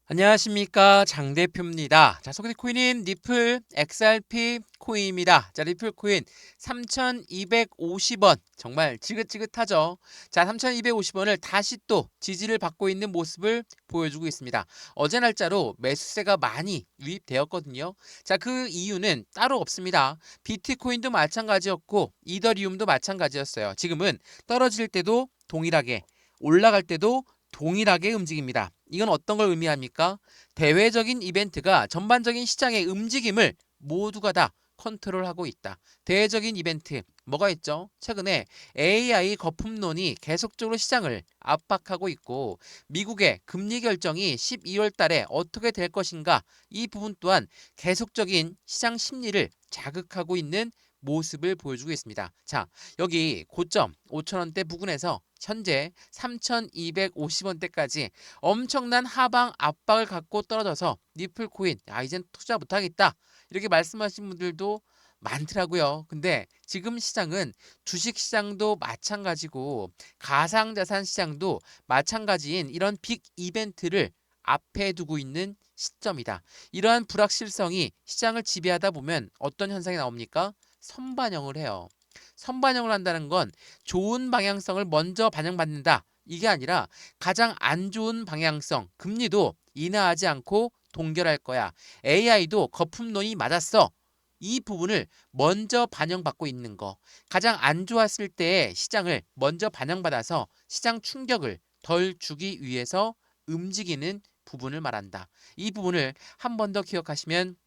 안녕하십니까, 장 대표입니다. 자, 소개팅 코인인 리플 XRP 코인입니다. 자, 리플 코인 3,250원 정말 지긋지긋하죠. 자, 3,250원을 다시 또 지지를 받고 있는 모습을 보여주고 있습니다. 어제 날짜로 매수세가 많이 유입되었거든요. 자, 그 이유는 따로 없습니다. 비트코인도 마찬가지였고 이더리움도 마찬가지였어요. 지금은 떨어질 때도 동일하게, 올라갈 때도 동일하게 움직입니다. 이건 어떤 걸 의미합니까? 대외적인 이벤트가 전반적인 시장의 움직임을 모두가 다 컨트롤하고 있다. 대외적인 이벤트 뭐가 있죠? 최근에 AI 거품론이 계속적으로 시장을 압박하고 있고 미국의 금리 결정이 12월 달에 어떻게 될 것인가, 이 부분 또한 계속적인 시장 심리를 자극하고 있는 모습을 보여주고 있습니다. 자, 여기 고점 5,000원대 부근에서 현재 3,250원대까지 엄청난 하방 압박을 갖고 떨어져서 리플 코인, 이젠 투자 못하겠다, 이렇게 말씀하신 분들도 많더라고요. 근데 지금 시장은 주식 시장도 마찬가지고 가상자산 시장도 마찬가지인 이런 빅 이벤트를 앞에 두고 있는 시점이다. 이러한 불확실성이 시장을 지배하다 보면 어떤 현상이 나옵니까? 선반영을 해요. 선반영을 한다는 건 좋은 방향성을 먼저 반영받는다, 이게 아니라 가장 안 좋은 방향성, 금리도 인하하지 않고 동결할 거야, AI도 거품론이 맞았어, 이 부분을 먼저 반영받고 있는 거. 가장 안 좋았을 때의 시장을 먼저 반영받아서 시장 충격을 덜 주기 위해서 움직이는 부분을 말한다. 이 부분을 한 번 더 기억하시면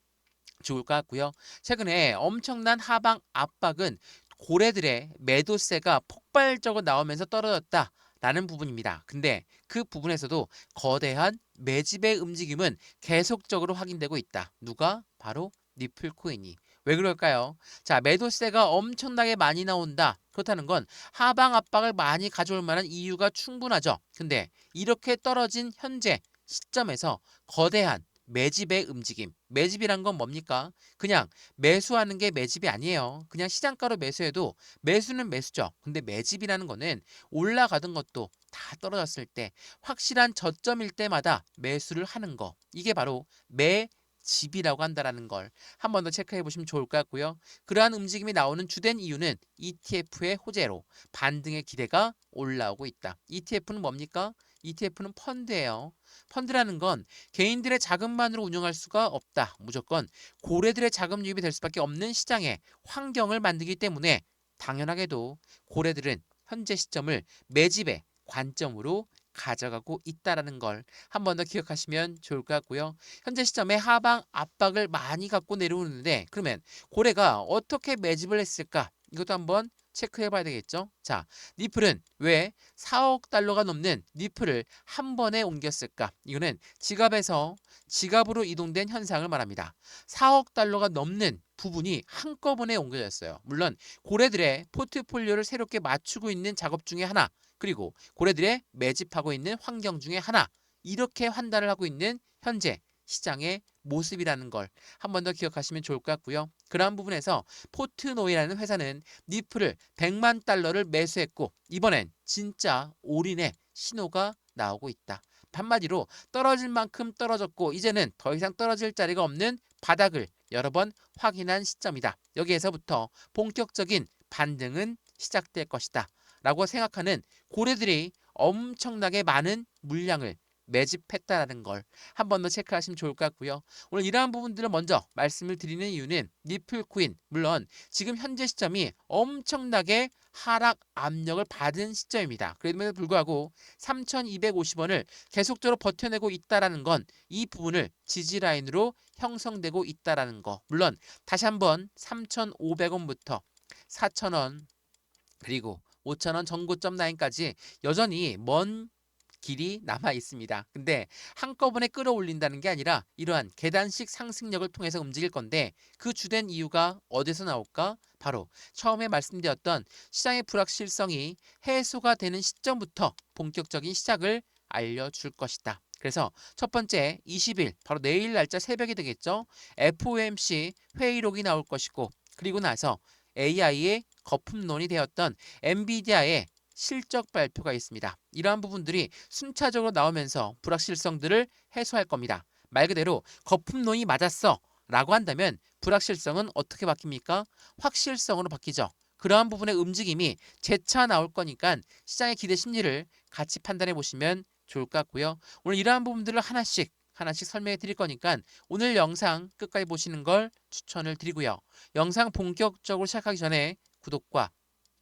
좋을 것 같고요. 최근에 엄청난 하방 압박은 고래들의 매도세가 폭발적으로 나오면서 떨어졌다라는 부분입니다. 근데 그 부분에서도 거대한 매집의 움직임은 계속적으로 확인되고 있다. 누가? 바로 리플 코인이. 왜 그럴까요? 자, 매도세가 엄청나게 많이 나온다. 그렇다는 건 하방 압박을 많이 가져올 만한 이유가 충분하죠. 근데 이렇게 떨어진 현재 시점에서 거대한 매집의 움직임. 매집이란 건 뭡니까? 그냥 매수하는 게 매집이 아니에요. 그냥 시장가로 매수해도 매수는 매수죠. 근데 매집이라는 거는 올라가던 것도 다 떨어졌을 때 확실한 저점일 때마다 매수를 하는 거. 이게 바로 매집이라고 한다라는 걸 한 번 더 체크해 보시면 좋을 것 같고요. 그러한 움직임이 나오는 주된 이유는 ETF의 호재로 반등의 기대가 올라오고 있다. ETF는 뭡니까? ETF는 펀드예요. 펀드라는 건 개인들의 자금만으로 운영할 수가 없다. 무조건 고래들의 자금 유입이 될 수밖에 없는 시장의 환경을 만들기 때문에 당연하게도 고래들은 현재 시점을 매집의 관점으로 가져가고 있다라는 걸 한 번 더 기억하시면 좋을 것 같고요. 현재 시점에 하방 압박을 많이 갖고 내려오는데, 그러면 고래가 어떻게 매집을 했을까? 이것도 한번 체크해 봐야 되겠죠. 자, 리플은 왜 4억 달러가 넘는 리플을 한 번에 옮겼을까? 이거는 지갑에서 지갑으로 이동된 현상을 말합니다. 4억 달러가 넘는 부분이 한꺼번에 옮겨졌어요. 물론 고래들의 포트폴리오를 새롭게 맞추고 있는 작업 중에 하나, 그리고 고래들의 매집하고 있는 환경 중에 하나, 이렇게 판단을 하고 있는 현재 시장의 모습이라는 걸 한 번 더 기억하시면 좋을 것 같고요. 그러한 부분에서 포트노이라는 회사는 리플을 100만 달러를 매수했고 이번엔 진짜 올인의 신호가 나오고 있다. 한마디로 떨어질 만큼 떨어졌고 이제는 더 이상 떨어질 자리가 없는 바닥을 여러 번 확인한 시점이다. 여기에서부터 본격적인 반등은 시작될 것이다 라고 생각하는 고래들이 엄청나게 많은 물량을 매집했다라는 걸 한 번 더 체크하시면 좋을 것 같고요. 오늘 이러한 부분들을 먼저 말씀을 드리는 이유는 리플 코인, 물론 지금 현재 시점이 엄청나게 하락 압력을 받은 시점입니다. 그럼에도 불구하고 3,250원을 계속적으로 버텨내고 있다라는 건 이 부분을 지지 라인으로 형성되고 있다라는 거. 물론 다시 한번 3,500원부터 4,000원, 그리고 5,000원 전고점 라인까지 여전히 먼 길이 남아 있습니다. 근데 한꺼번에 끌어올린다는 게 아니라 이러한 계단식 상승력을 통해서 움직일 건데, 그 주된 이유가 어디서 나올까? 바로 처음에 말씀드렸던 시장의 불확실성이 해소가 되는 시점부터 본격적인 시작을 알려줄 것이다. 그래서 첫 번째 20일, 바로 내일 날짜 새벽이 되겠죠. FOMC 회의록이 나올 것이고, 그리고 나서 AI의 거품론이 되었던 엔비디아의 실적 발표가 있습니다. 이러한 부분들이 순차적으로 나오면서 불확실성들을 해소할 겁니다. 말 그대로 거품론이 맞았어 라고 한다면 불확실성은 어떻게 바뀝니까? 확실성으로 바뀌죠. 그러한 부분의 움직임이 재차 나올 거니까 시장의 기대 심리를 같이 판단해 보시면 좋을 것 같고요. 오늘 이러한 부분들을 하나씩 설명해 드릴 거니까 오늘 영상 끝까지 보시는 걸 추천을 드리고요. 영상 본격적으로 시작하기 전에 구독과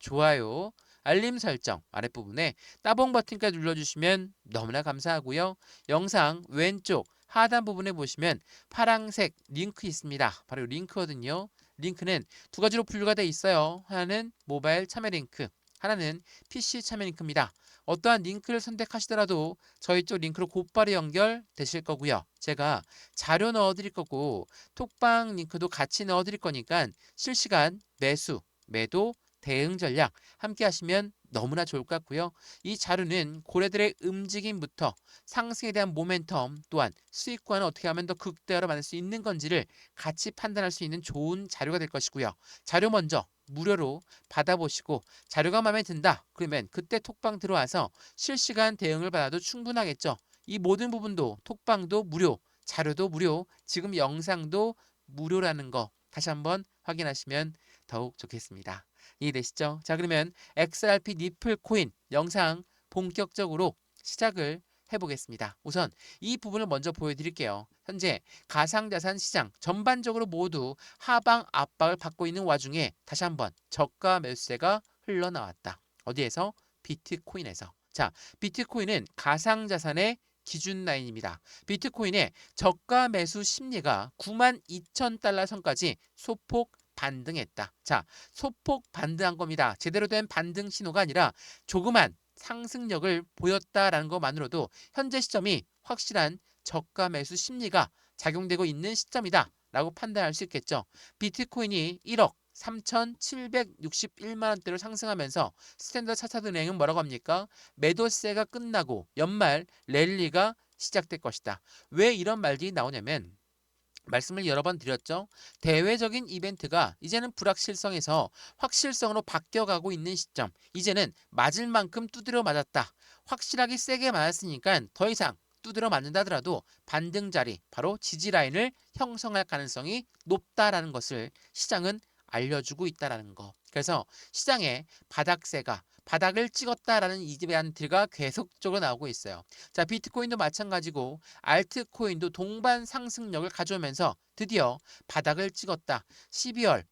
좋아요, 알림 설정 아랫부분에 따봉 버튼까지 눌러주시면 너무나 감사하고요. 영상 왼쪽 하단 부분에 보시면 파란색 링크 있습니다. 바로 링크거든요. 링크는 두 가지로 분류가 되어 있어요. 하나는 모바일 참여 링크, 하나는 PC 참여 링크입니다. 어떠한 링크를 선택하시더라도 저희 쪽 링크로 곧바로 연결되실 거고요. 제가 자료 넣어드릴 거고 톡방 링크도 같이 넣어드릴 거니까 실시간 매수, 매도, 대응 전략 함께 하시면 너무나 좋을 것 같고요. 이 자료는 고래들의 움직임부터 상승에 대한 모멘텀 또한 수익과는 어떻게 하면 더 극대화로 만들 수 있는 건지를 같이 판단할 수 있는 좋은 자료가 될 것이고요. 자료 먼저 무료로 받아보시고 자료가 마음에 든다 그러면 그때 톡방 들어와서 실시간 대응을 받아도 충분하겠죠. 이 모든 부분도 톡방도 무료, 자료도 무료, 지금 영상도 무료라는 거 다시 한번 확인하시면 더욱 좋겠습니다. 이해되시죠? 자, 그러면 XRP 니플 코인 영상 본격적으로 시작을 해보겠습니다. 우선 이 부분을 먼저 보여드릴게요. 현재 가상자산 시장 전반적으로 모두 하방 압박을 받고 있는 와중에 다시 한번 저가 매수세가 흘러나왔다. 어디에서? 비트코인에서. 자, 비트코인은 가상자산의 기준 라인입니다. 비트코인의 저가 매수 심리가 92,000달러 선까지 소폭 반등했다. 자, 소폭 반등한 겁니다. 제대로 된 반등 신호가 아니라 조그만 상승력을 보였다라는 것만으로도 현재 시점이 확실한 저가 매수 심리가 작용되고 있는 시점이다 라고 판단할 수 있겠죠. 비트코인이 1억 3,761만 원대로 상승하면서 스탠더드 차트드 은행은 뭐라고 합니까? 매도세가 끝나고 연말 랠리가 시작될 것이다. 왜 이런 말들이 나오냐면 말씀을 여러 번 드렸죠. 대외적인 이벤트가 이제는 불확실성에서 확실성으로 바뀌어가고 있는 시점. 이제는 맞을 만큼 두드려 맞았다. 확실하게 세게 맞았으니까 더 이상 두드려 맞는다 하더라도 반등 자리, 바로 지지 라인을 형성할 가능성이 높다라는 것을 시장은 알려주고 있다라는 거. 그래서 시장에 바닥세가 바닥을 찍었다라는 이벤트가 계속적으로 나오고 있어요. 자, 비트코인도 마찬가지고 알트코인도 동반 상승력을 가져오면서 드디어 바닥을 찍었다. 12월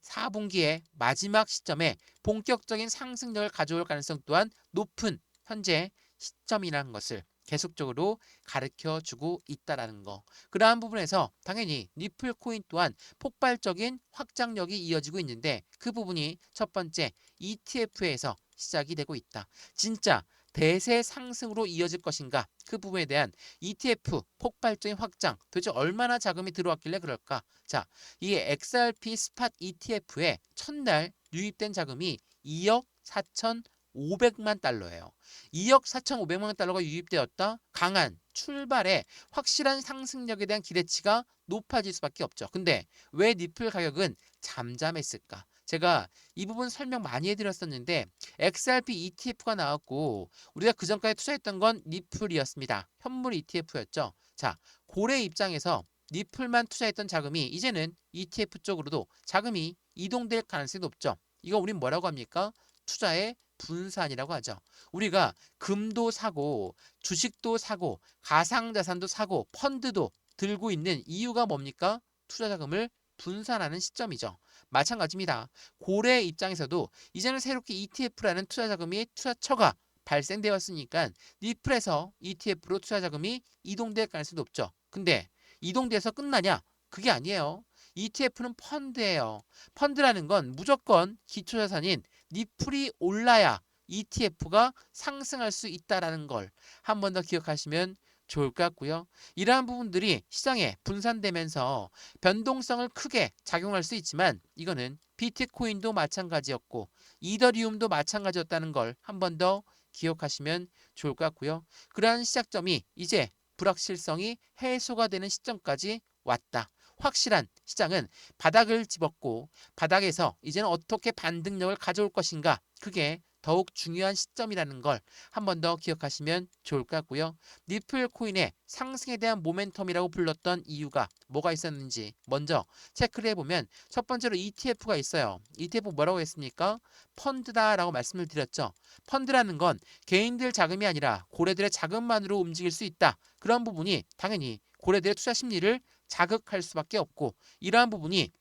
4분기의 마지막 시점에 본격적인 상승력을 가져올 가능성 또한 높은 현재 시점이라는 것을 계속적으로 가르쳐 주고 있다라는 거. 그러한 부분에서 당연히 리플 코인 또한 폭발적인 확장력이 이어지고 있는데 그 부분이 첫 번째 ETF에서 시작이 되고 있다. 진짜 대세 상승으로 이어질 것인가? 그 부분에 대한 ETF 폭발적인 확장 도대체 얼마나 자금이 들어왔길래 그럴까? 자, 이 XRP 스팟 ETF에 첫날 유입된 자금이 2억 4,500만 달러예요. 2억 4,500만 달러가 유입되었다. 강한 출발에 확실한 상승력에 대한 기대치가 높아질 수밖에 없죠. 근데 왜 니플 가격은 잠잠했을까? 제가 이 부분 설명 많이 해드렸었는데 XRP ETF가 나왔고 우리가 그전까지 투자했던 건 니플이었습니다. 현물 ETF였죠. 자, 고래 입장에서 니플만 투자했던 자금이 이제는 ETF 쪽으로도 자금이 이동될 가능성이 높죠. 이거 우린 뭐라고 합니까? 투자의 분산이라고 하죠. 우리가 금도 사고 주식도 사고 가상자산도 사고 펀드도 들고 있는 이유가 뭡니까? 투자 자금을 분산하는 시점이죠. 마찬가지입니다. 고래 입장에서도 이제는 새롭게 ETF라는 투자 자금이 투자처가 발생되었으니까 니플에서 ETF로 투자 자금이 이동될 가능성이 높죠. 근데 이동돼서 끝나냐? 그게 아니에요. ETF는 펀드예요. 펀드라는 건 무조건 기초자산인 니플이 올라야 ETF가 상승할 수 있다라는 걸 한 번 더 기억하시면 좋을 것 같고요. 이러한 부분들이 시장에 분산되면서 변동성을 크게 작용할 수 있지만 이거는 비트코인도 마찬가지였고 이더리움도 마찬가지였다는 걸 한 번 더 기억하시면 좋을 것 같고요. 그러한 시작점이 이제 불확실성이 해소가 되는 시점까지 왔다. 확실한 시장은 바닥을 집었고 바닥에서 이제는 어떻게 반등력을 가져올 것인가 그게 더욱 중요한 시점이라는 걸 한 번 더 기억하시면 좋을 것 같고요. 니플 코인의 상승에 대한 모멘텀이라고 불렀던 이유가 뭐가 있었는지 먼저 체크를 해보면 첫 번째로 ETF가 있어요. ETF 뭐라고 했습니까? 펀드다라고 말씀을 드렸죠. 펀드라는 건 개인들 자금이 아니라 고래들의 자금만으로 움직일 수 있다. 그런 부분이 당연히 고래들의 투자 심리를 자극할 수밖에 없고, 이러한 부분이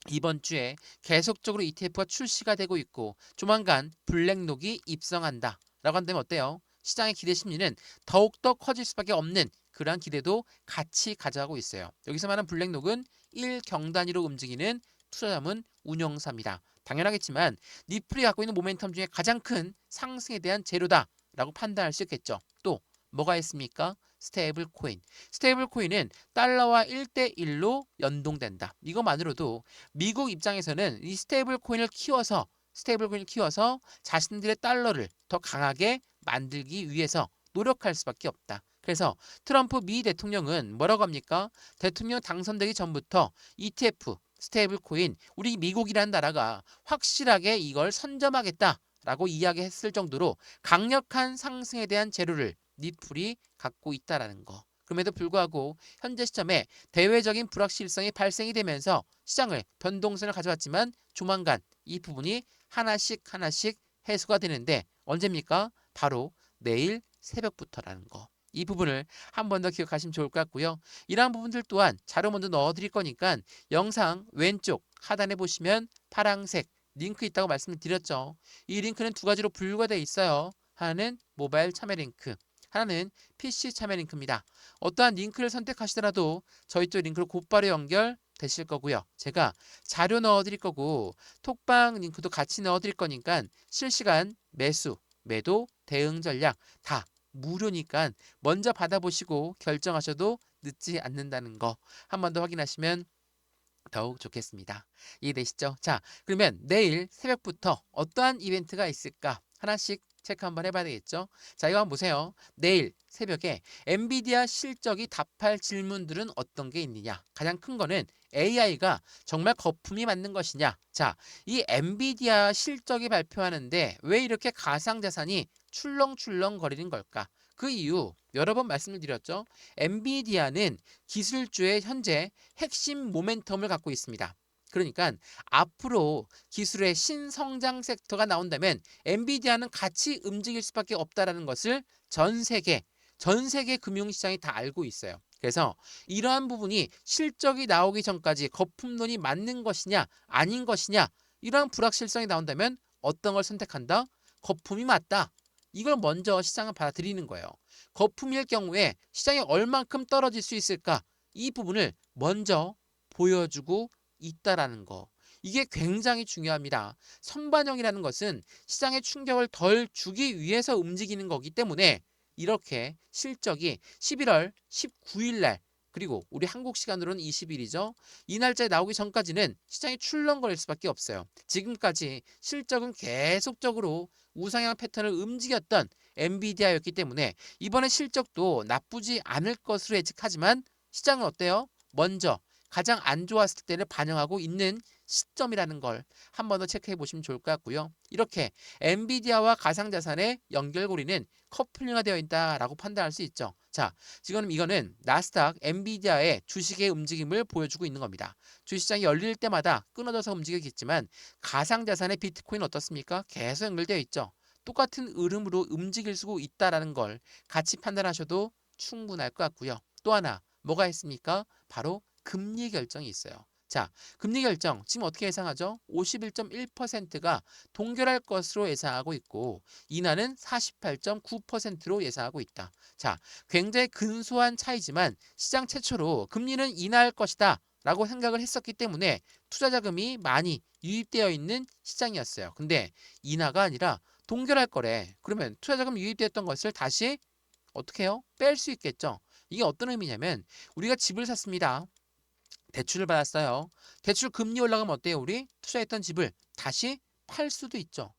이번 주에 계속적으로 ETF가 출시가 되고 있고 조만간 블랙록이 입성한다 라고 한다면 어때요? 시장의 기대 심리는 더욱더 커질 수밖에 없는 그러한 기대도 같이 가져가고 있어요. 여기서 말하는 블랙록은 1경 단위로 움직이는 투자자문 운용사입니다. 당연하겠지만 니플이 갖고 있는 모멘텀 중에 가장 큰 상승에 대한 재료다 라고 판단할 수 있겠죠. 또 뭐가 있습니까? 스테이블 코인. 스테이블 코인은 달러와 1대1로 연동된다. 이것만으로도 미국 입장에서는 이 스테이블 코인을 키워서 자신들의 달러를 더 강하게 만들기 위해서 노력할 수밖에 없다. 그래서 트럼프 미 대통령은 뭐라고 합니까? 대통령 당선되기 전부터 ETF, 스테이블 코인, 우리 미국이라는 나라가 확실하게 이걸 선점하겠다라고 이야기했을 정도로 강력한 상승에 대한 재료를 니플이 갖고 있다라는 거. 그럼에도 불구하고 현재 시점에 대외적인 불확실성이 발생이 되면서 시장을 변동성을 가져왔지만 조만간 이 부분이 하나씩 해소가 되는데 언제입니까? 바로 내일 새벽부터라는 거. 이 부분을 한 번 더 기억하시면 좋을 것 같고요. 이러한 부분들 또한 자료 먼저 넣어드릴 거니까 영상 왼쪽 하단에 보시면 파란색 링크 있다고 말씀을 드렸죠. 이 링크는 두 가지로 분류가 되어 있어요. 하나는 모바일 참여 링크, 하나는 PC 참여 링크입니다. 어떠한 링크를 선택하시더라도 저희 쪽 링크로 곧바로 연결되실 거고요. 제가 자료 넣어드릴 거고 톡방 링크도 같이 넣어드릴 거니까 실시간 매수, 매도, 대응 전략 다 무료니까 먼저 받아보시고 결정하셔도 늦지 않는다는 거 한 번 더 확인하시면 더욱 좋겠습니다. 이해되시죠? 자, 그러면 내일 새벽부터 어떠한 이벤트가 있을까? 하나씩 체크 한번 해봐야 되겠죠? 자, 이거 한번 보세요. 내일 새벽에 엔비디아 실적이 답할 질문들은 어떤 게 있느냐? 가장 큰 거는 AI가 정말 거품이 맞는 것이냐? 자, 이 엔비디아 실적이 발표하는데 왜 이렇게 가상자산이 출렁출렁 거리는 걸까? 그 이유 여러 번 말씀을 드렸죠. 엔비디아는 기술주의 현재 핵심 모멘텀을 갖고 있습니다. 그러니까 앞으로 기술의 신성장 섹터가 나온다면 엔비디아는 같이 움직일 수밖에 없다는 것을 전 세계 금융시장이 다 알고 있어요. 그래서 이러한 부분이 실적이 나오기 전까지 거품론이 맞는 것이냐 아닌 것이냐, 이러한 불확실성이 나온다면 어떤 걸 선택한다? 거품이 맞다. 이걸 먼저 시장은 받아들이는 거예요. 거품일 경우에 시장이 얼만큼 떨어질 수 있을까? 이 부분을 먼저 보여주고 있다라는 거. 이게 굉장히 중요합니다. 선반영이라는 것은 시장의 충격을 덜 주기 위해서 움직이는 거기 때문에 이렇게 실적이 11월 19일 날, 그리고 우리 한국 시간으로는 20일이죠. 이 날짜에 나오기 전까지는 시장이 출렁거릴 수밖에 없어요. 지금까지 실적은 계속적으로 우상향 패턴을 움직였던 엔비디아였기 때문에 이번에 실적도 나쁘지 않을 것으로 예측하지만 시장은 어때요? 먼저 가장 안 좋았을 때를 반영하고 있는 시점이라는 걸 한 번 더 체크해 보시면 좋을 것 같고요. 이렇게 엔비디아와 가상자산의 연결고리는 커플링화 되어 있다라고 판단할 수 있죠. 자, 지금 이거는 나스닥 엔비디아의 주식의 움직임을 보여주고 있는 겁니다. 주식시장이 열릴 때마다 끊어져서 움직이겠지만 가상자산의 비트코인 어떻습니까? 계속 연결되어 있죠. 똑같은 흐름으로 움직일 수 있다라는 걸 같이 판단하셔도 충분할 것 같고요. 또 하나 뭐가 있습니까? 바로 금리 결정이 있어요. 자, 금리 결정 지금 어떻게 예상하죠? 51.1%가 동결할 것으로 예상하고 있고 인하는 48.9%로 예상하고 있다. 자, 굉장히 근소한 차이지만 시장 최초로 금리는 인하할 것이다 라고 생각을 했었기 때문에 투자 자금이 많이 유입되어 있는 시장이었어요. 근데 인하가 아니라 동결할 거래. 그러면 투자 자금 유입됐던 것을 다시 어떻게 해요? 뺄 수 있겠죠. 이게 어떤 의미냐면 우리가 집을 샀습니다. 대출을 받았어요. 대출 금리 올라가면 어때요? 우리 투자했던 집을 다시 팔 수도 있죠.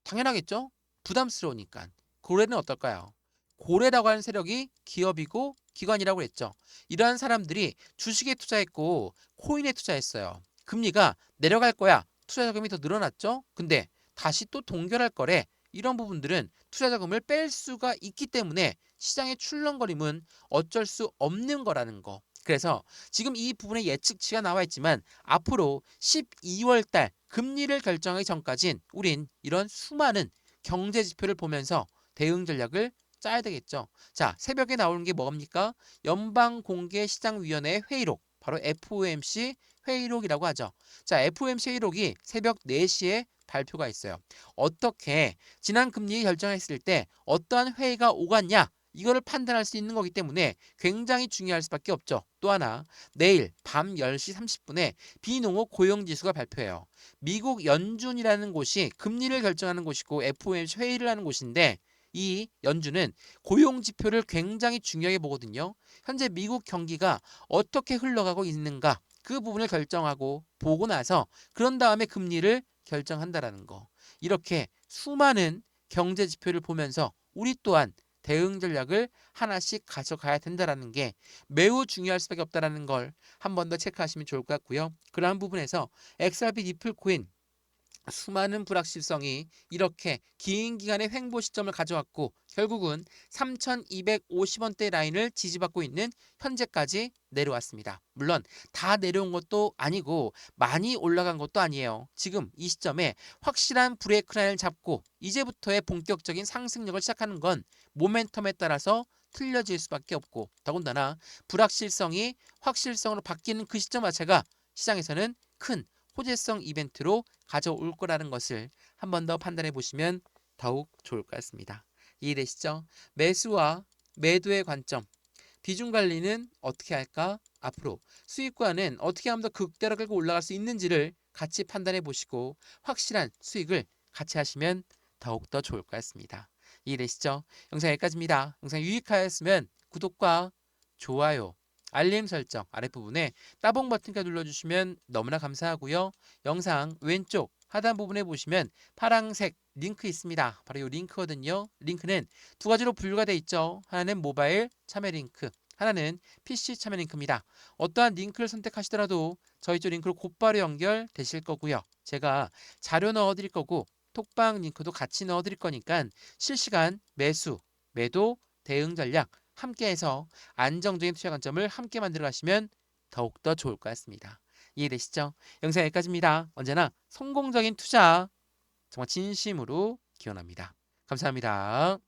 당연하겠죠? 부담스러우니까. 고래는 어떨까요? 고래라고 하는 세력이 기업이고 기관이라고 했죠. 이러한 사람들이 주식에 투자했고 코인에 투자했어요. 금리가 내려갈 거야. 투자 자금이 더 늘어났죠? 근데 다시 또 동결할 거래. 이런 부분들은 투자 자금을 뺄 수가 있기 때문에 시장의 출렁거림은 어쩔 수 없는 거라는 거. 그래서 지금 이 부분에 예측치가 나와 있지만 앞으로 12월 달 금리를 결정하기 전까진 우린 이런 수많은 경제 지표를 보면서 대응 전략을 짜야 되겠죠. 자, 새벽에 나오는 게 뭡니까? 연방공개시장위원회 회의록, 바로 FOMC 회의록이라고 하죠. 자, FOMC 회의록이 새벽 4시에 발표가 있어요. 어떻게 지난 금리 결정했을 때 어떠한 회의가 오갔냐? 이거를 판단할 수 있는 거기 때문에 굉장히 중요할 수밖에 없죠. 또 하나, 내일 밤 10시 30분에 비농업 고용지수가 발표해요. 미국 연준이라는 곳이 금리를 결정하는 곳이고 FOMC 회의를 하는 곳인데 이 연준은 고용 지표를 굉장히 중요하게 보거든요. 현재 미국 경기가 어떻게 흘러가고 있는가 그 부분을 결정하고 보고 나서 그런 다음에 금리를 결정한다라는 거. 이렇게 수많은 경제 지표를 보면서 우리 또한 대응 전략을 하나씩 가져가야 된다라는 게 매우 중요할 수밖에 없다라는 걸 한 번 더 체크하시면 좋을 것 같고요. 그러한 부분에서 XRP 리플 코인 수많은 불확실성이 이렇게 긴 기간의 횡보 시점을 가져왔고 결국은 3,250원대 라인을 지지받고 있는 현재까지 내려왔습니다. 물론 다 내려온 것도 아니고 많이 올라간 것도 아니에요. 지금 이 시점에 확실한 브레이크 라인을 잡고 이제부터의 본격적인 상승력을 시작하는 건 모멘텀에 따라서 틀려질 수밖에 없고 더군다나 불확실성이 확실성으로 바뀌는 그 시점 자체가 시장에서는 큰 호재성 이벤트로 가져올 거라는 것을 한 번 더 판단해 보시면 더욱 좋을 것 같습니다. 이해되시죠? 매수와 매도의 관점, 비중 관리는 어떻게 할까? 앞으로 수익과는 어떻게 하면 더 극대로 끌고 올라갈 수 있는지를 같이 판단해 보시고 확실한 수익을 같이 하시면 더욱더 좋을 것 같습니다. 이해되시죠? 영상 여기까지입니다. 영상 유익하였으면 구독과 좋아요, 알림 설정 아랫부분에 따봉 버튼까지 눌러주시면 너무나 감사하고요. 영상 왼쪽 하단 부분에 보시면 파란색 링크 있습니다. 바로 이 링크거든요. 링크는 두 가지로 분류가 되어 있죠. 하나는 모바일 참여 링크, 하나는 PC 참여 링크입니다. 어떠한 링크를 선택하시더라도 저희 쪽 링크로 곧바로 연결되실 거고요. 제가 자료 넣어드릴 거고 톡방 링크도 같이 넣어드릴 거니까 실시간 매수, 매도, 대응 전략 함께해서 안정적인 투자 관점을 함께 만들어 가시면 더욱더 좋을 것 같습니다. 이해되시죠? 영상 여기까지입니다. 언제나 성공적인 투자 정말 진심으로 기원합니다. 감사합니다.